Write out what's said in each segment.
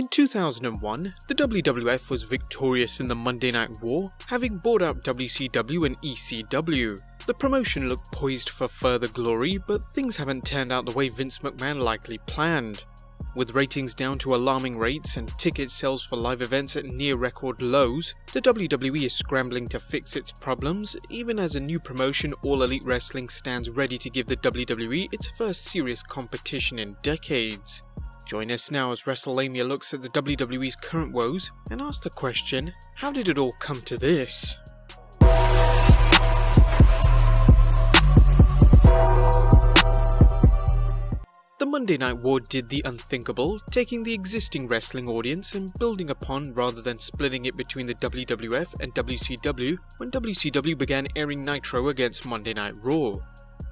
In 2001, the WWF was victorious in the Monday Night War, having bought out WCW and ECW. The promotion looked poised for further glory, but things haven't turned out the way Vince McMahon likely planned. With ratings down to alarming rates and ticket sales for live events at near record lows, the WWE is scrambling to fix its problems, even as a new promotion, All Elite Wrestling, stands ready to give the WWE its first serious competition in decades. Join us now as WrestleMania looks at the WWE's current woes and asks the question, how did it all come to this? The Monday Night War did the unthinkable, taking the existing wrestling audience and building upon rather than splitting it between the WWF and WCW when WCW began airing Nitro against Monday Night Raw.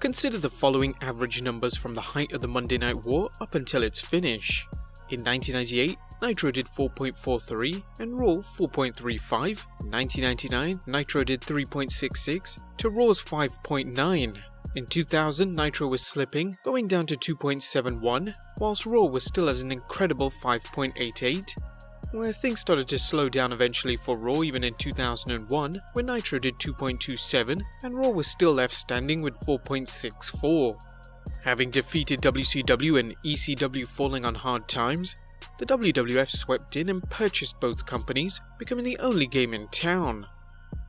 Consider the following average numbers from the height of the Monday Night War up until its finish. In 1998, Nitro did 4.43 and Raw 4.35. In 1999, Nitro did 3.66 to Raw's 5.9. In 2000, Nitro was slipping, going down to 2.71, whilst Raw was still at an incredible 5.88. Where things started to slow down eventually for Raw even in 2001, when Nitro did 2.27 and Raw was still left standing with 4.64. Having defeated WCW and ECW falling on hard times, the WWF swept in and purchased both companies, becoming the only game in town.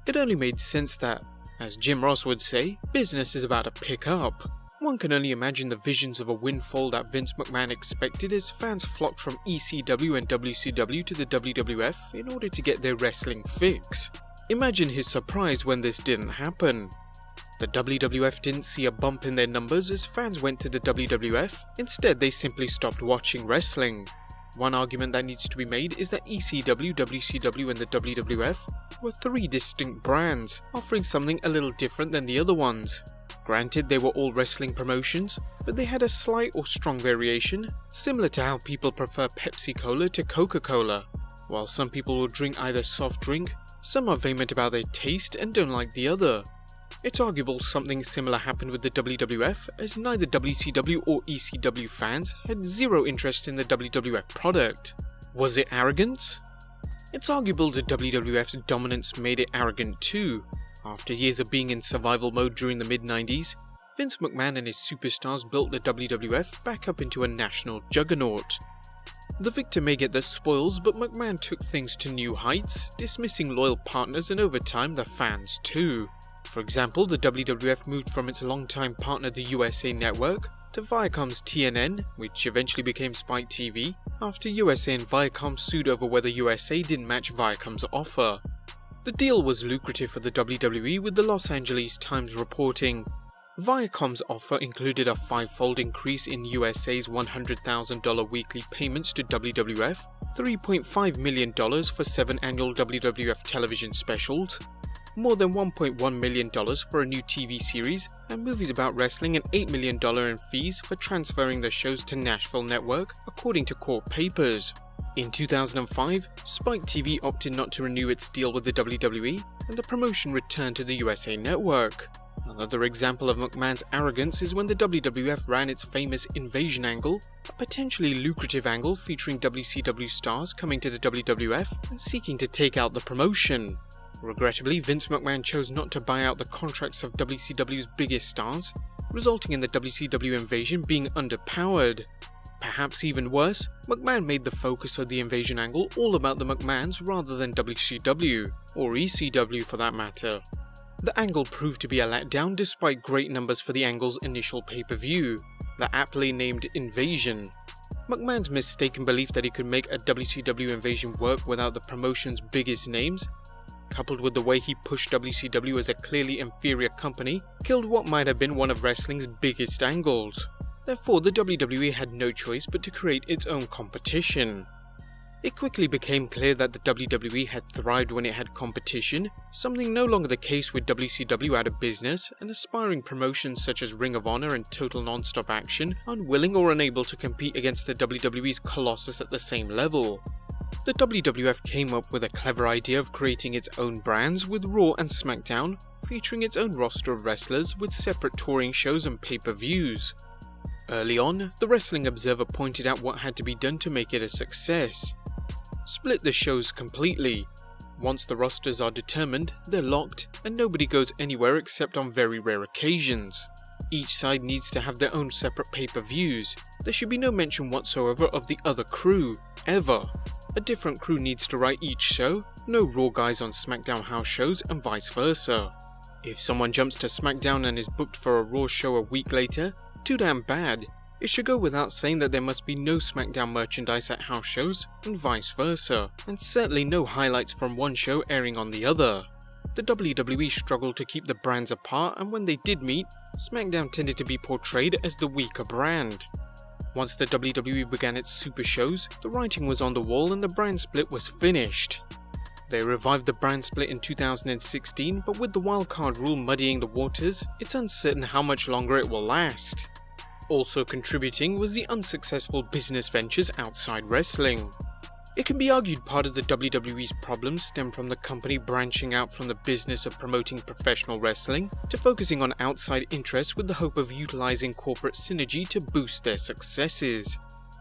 It only made sense that, as Jim Ross would say, business is about to pick up. One can only imagine the visions of a windfall that Vince McMahon expected as fans flocked from ECW and WCW to the WWF in order to get their wrestling fix. Imagine his surprise when this didn't happen. The WWF didn't see a bump in their numbers as fans went to the WWF, instead they simply stopped watching wrestling. One argument that needs to be made is that ECW, WCW and the WWF were three distinct brands, offering something a little different than the other ones. Granted, they were all wrestling promotions, but they had a slight or strong variation, similar to how people prefer Pepsi-Cola to Coca-Cola. While some people will drink either soft drink, some are vehement about their taste and don't like the other. It's arguable something similar happened with the WWF, as neither WCW or ECW fans had zero interest in the WWF product. Was it arrogance? It's arguable the WWF's dominance made it arrogant too. After years of being in survival mode during the mid-90s, Vince McMahon and his superstars built the WWF back up into a national juggernaut. The victor may get the spoils, but McMahon took things to new heights, dismissing loyal partners and over time the fans too. For example, the WWF moved from its longtime partner the USA Network to Viacom's TNN, which eventually became Spike TV, after USA and Viacom sued over whether USA didn't match Viacom's offer. The deal was lucrative for the WWE, with the Los Angeles Times reporting, Viacom's offer included a five-fold increase in USA's $100,000 weekly payments to WWF, $3.5 million for 7 annual WWF television specials, more than $1.1 million for a new TV series and movies about wrestling, and $8 million in fees for transferring the shows to Nashville Network, according to court papers. In 2005, Spike TV opted not to renew its deal with the WWE, and the promotion returned to the USA Network. Another example of McMahon's arrogance is when the WWF ran its famous Invasion angle, a potentially lucrative angle featuring WCW stars coming to the WWF and seeking to take out the promotion. Regrettably, Vince McMahon chose not to buy out the contracts of WCW's biggest stars, resulting in the WCW Invasion being underpowered. Perhaps even worse, McMahon made the focus of the Invasion angle all about the McMahons rather than WCW, or ECW for that matter. The angle proved to be a letdown despite great numbers for the angle's initial pay-per-view, the aptly named Invasion. McMahon's mistaken belief that he could make a WCW Invasion work without the promotion's biggest names, coupled with the way he pushed WCW as a clearly inferior company, killed what might have been one of wrestling's biggest angles. Therefore, the WWE had no choice but to create its own competition. It quickly became clear that the WWE had thrived when it had competition, something no longer the case with WCW out of business, and aspiring promotions such as Ring of Honor and Total Nonstop Action unwilling or unable to compete against the WWE's Colossus at the same level. The WWF came up with a clever idea of creating its own brands, with Raw and SmackDown featuring its own roster of wrestlers with separate touring shows and pay-per-views. Early on, the Wrestling Observer pointed out what had to be done to make it a success. split the shows completely. Once the rosters are determined, they're locked, and nobody goes anywhere except on very rare occasions. Each side needs to have their own separate pay-per-views. There should be no mention whatsoever of the other crew, ever. A different crew needs to write each show, no Raw guys on SmackDown house shows, and vice versa. If someone jumps to SmackDown and is booked for a Raw show a week later, too damn bad. It should go without saying that there must be no SmackDown merchandise at house shows, and vice versa, and certainly no highlights from one show airing on the other. The WWE struggled to keep the brands apart, and when they did meet, SmackDown tended to be portrayed as the weaker brand. Once the WWE began its super shows, the writing was on the wall and the brand split was finished. They revived the brand split in 2016, but with the wildcard rule muddying the waters, it's uncertain how much longer it will last. Also contributing was the unsuccessful business ventures outside wrestling. It can be argued part of the WWE's problems stem from the company branching out from the business of promoting professional wrestling to focusing on outside interests with the hope of utilizing corporate synergy to boost their successes.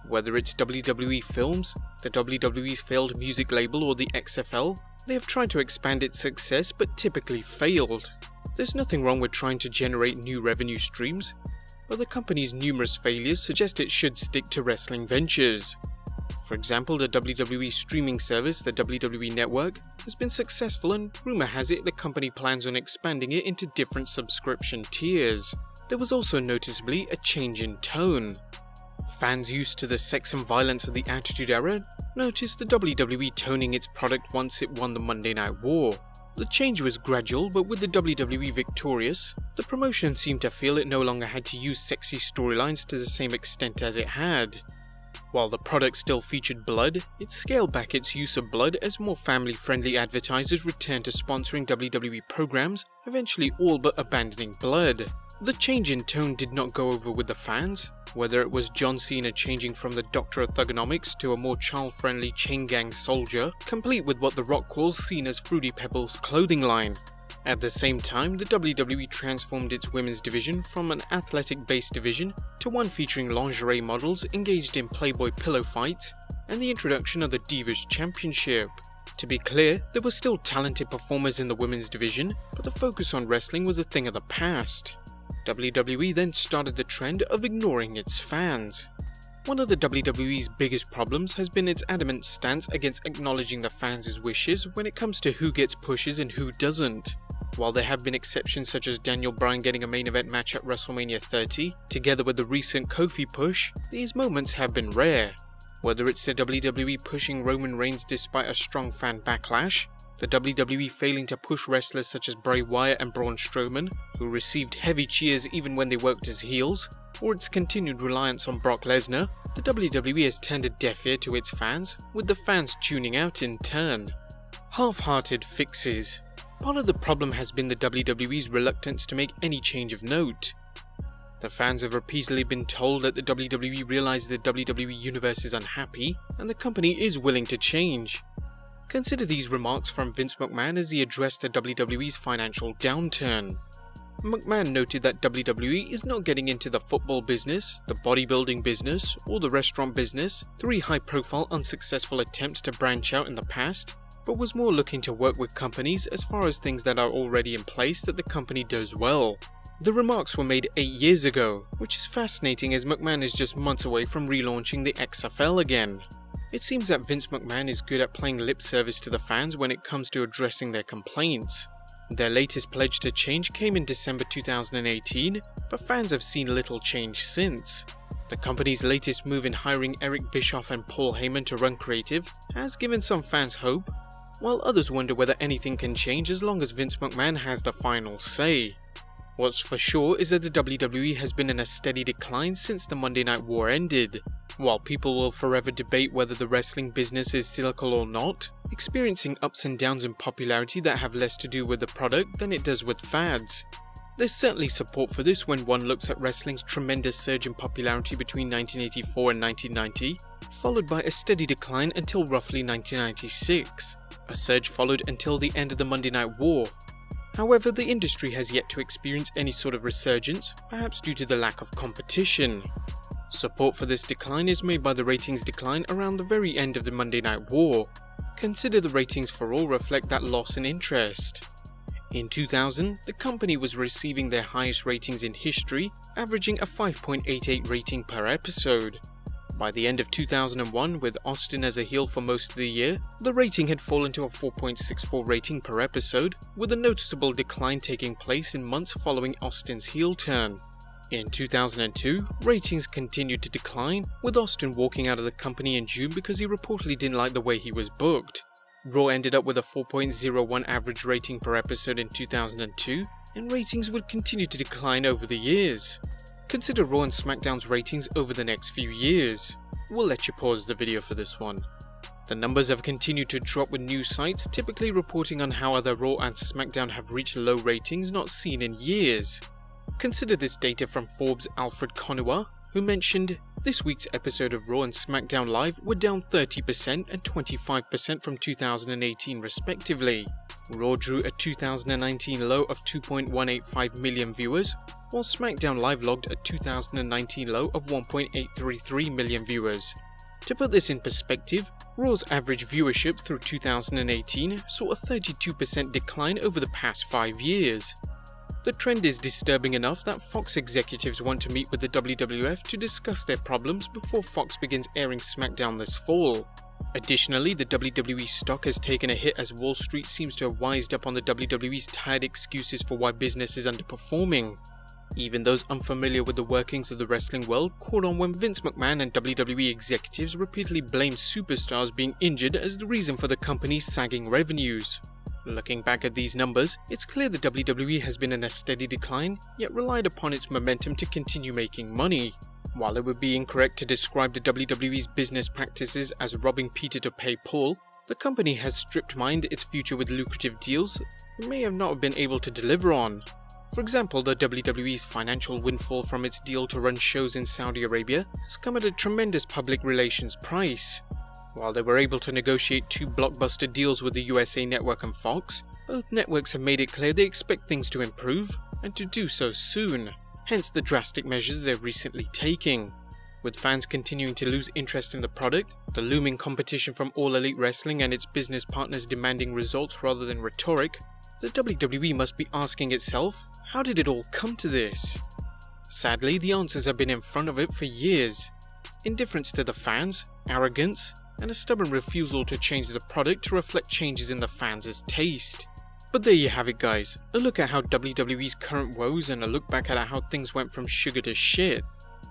Whether it's WWE Films, the WWE's failed music label, or the XFL, they have tried to expand its success but typically failed. There's nothing wrong with trying to generate new revenue streams, but the company's numerous failures suggest it should stick to wrestling ventures. For example, the WWE streaming service, the WWE Network, has been successful, and rumor has it the company plans on expanding it into different subscription tiers. There was also noticeably a change in tone. Fans used to the sex and violence of the Attitude Era noticed the WWE toning its product once it won the Monday Night War. The change was gradual, but with the WWE victorious, the promotion seemed to feel it no longer had to use sexy storylines to the same extent as it had. While the product still featured blood, it scaled back its use of blood as more family-friendly advertisers returned to sponsoring WWE programs, eventually all but abandoning blood. The change in tone did not go over with the fans, whether it was John Cena changing from the Doctor of Thugonomics to a more child-friendly chain gang soldier, complete with what The Rock calls Cena's Fruity Pebbles clothing line. At the same time, the WWE transformed its women's division from an athletic-based division to one featuring lingerie models engaged in Playboy pillow fights and the introduction of the Divas Championship. To be clear, there were still talented performers in the women's division, but the focus on wrestling was a thing of the past. WWE then started the trend of ignoring its fans. One of the WWE's biggest problems has been its adamant stance against acknowledging the fans' wishes when it comes to who gets pushes and who doesn't. While there have been exceptions such as Daniel Bryan getting a main event match at WrestleMania 30, together with the recent Kofi push, these moments have been rare. Whether it's the WWE pushing Roman Reigns despite a strong fan backlash, the WWE failing to push wrestlers such as Bray Wyatt and Braun Strowman, who received heavy cheers even when they worked as heels, or its continued reliance on Brock Lesnar, the WWE has turned a deaf ear to its fans, with the fans tuning out in turn. Half-hearted fixes. Part of the problem has been the WWE's reluctance to make any change of note. The fans have repeatedly been told that the WWE realizes the WWE universe is unhappy, and the company is willing to change. Consider these remarks from Vince McMahon as he addressed the WWE's financial downturn. McMahon noted that WWE is not getting into the football business, the bodybuilding business, or the restaurant business, 3 high-profile unsuccessful attempts to branch out in the past, but was more looking to work with companies as far as things that are already in place that the company does well. The remarks were made 8 years ago, which is fascinating as McMahon is just months away from relaunching the XFL again. It seems that Vince McMahon is good at playing lip service to the fans when it comes to addressing their complaints. Their latest pledge to change came in December 2018, but fans have seen little change since. The company's latest move in hiring Eric Bischoff and Paul Heyman to run creative has given some fans hope, while others wonder whether anything can change as long as Vince McMahon has the final say. What's for sure is that the WWE has been in a steady decline since the Monday Night War ended. While people will forever debate whether the wrestling business is cyclical or not, experiencing ups and downs in popularity that have less to do with the product than it does with fads. There's certainly support for this when one looks at wrestling's tremendous surge in popularity between 1984 and 1990, followed by a steady decline until roughly 1996. A surge followed until the end of the Monday Night War. However, the industry has yet to experience any sort of resurgence, perhaps due to the lack of competition. Support for this decline is made by the ratings decline around the very end of the Monday Night War. Consider the ratings for Raw reflect that loss in interest. In 2000, the company was receiving their highest ratings in history, averaging a 5.88 rating per episode. By the end of 2001, with Austin as a heel for most of the year, the rating had fallen to a 4.64 rating per episode, with a noticeable decline taking place in months following Austin's heel turn. In 2002, ratings continued to decline, with Austin walking out of the company in June because he reportedly didn't like the way he was booked. Raw ended up with a 4.01 average rating per episode in 2002, and ratings would continue to decline over the years. Consider Raw and SmackDown's ratings over the next few years. We'll let you pause the video for this one. The numbers have continued to drop, with news sites typically reporting on how other Raw and SmackDown have reached low ratings not seen in years. Consider this data from Forbes' Alfred Konuwa, who mentioned, "This week's episode of Raw and SmackDown Live were down 30% and 25% from 2018 respectively. Raw drew a 2019 low of 2.185 million viewers, while SmackDown Live logged a 2019 low of 1.833 million viewers. To put this in perspective, Raw's average viewership through 2018 saw a 32% decline over the past 5 years. The trend is disturbing enough that Fox executives want to meet with the WWF to discuss their problems before Fox begins airing SmackDown this fall. Additionally, the WWE stock has taken a hit as Wall Street seems to have wised up on the WWE's tired excuses for why business is underperforming. Even those unfamiliar with the workings of the wrestling world caught on when Vince McMahon and WWE executives repeatedly blamed superstars being injured as the reason for the company's sagging revenues. Looking back at these numbers, it's clear the WWE has been in a steady decline, yet relied upon its momentum to continue making money. While it would be incorrect to describe the WWE's business practices as robbing Peter to pay Paul, the company has strip-mined its future with lucrative deals it may have not been able to deliver on. For example, the WWE's financial windfall from its deal to run shows in Saudi Arabia has come at a tremendous public relations price. While they were able to negotiate 2 blockbuster deals with the USA Network and Fox, both networks have made it clear they expect things to improve, and to do so soon, hence the drastic measures they're recently taking. With fans continuing to lose interest in the product, the looming competition from All Elite Wrestling and its business partners demanding results rather than rhetoric, the WWE must be asking itself, how did it all come to this? Sadly, the answers have been in front of it for years. Indifference to the fans, arrogance, and a stubborn refusal to change the product to reflect changes in the fans' taste. But there you have it guys, a look at how WWE's current woes and a look back at how things went from sugar to shit.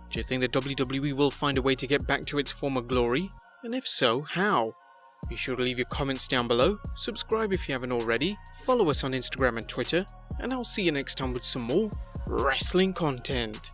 Do you think the WWE will find a way to get back to its former glory? And if so, how? Be sure to leave your comments down below, subscribe if you haven't already, follow us on Instagram and Twitter, and I'll see you next time with some more wrestling content.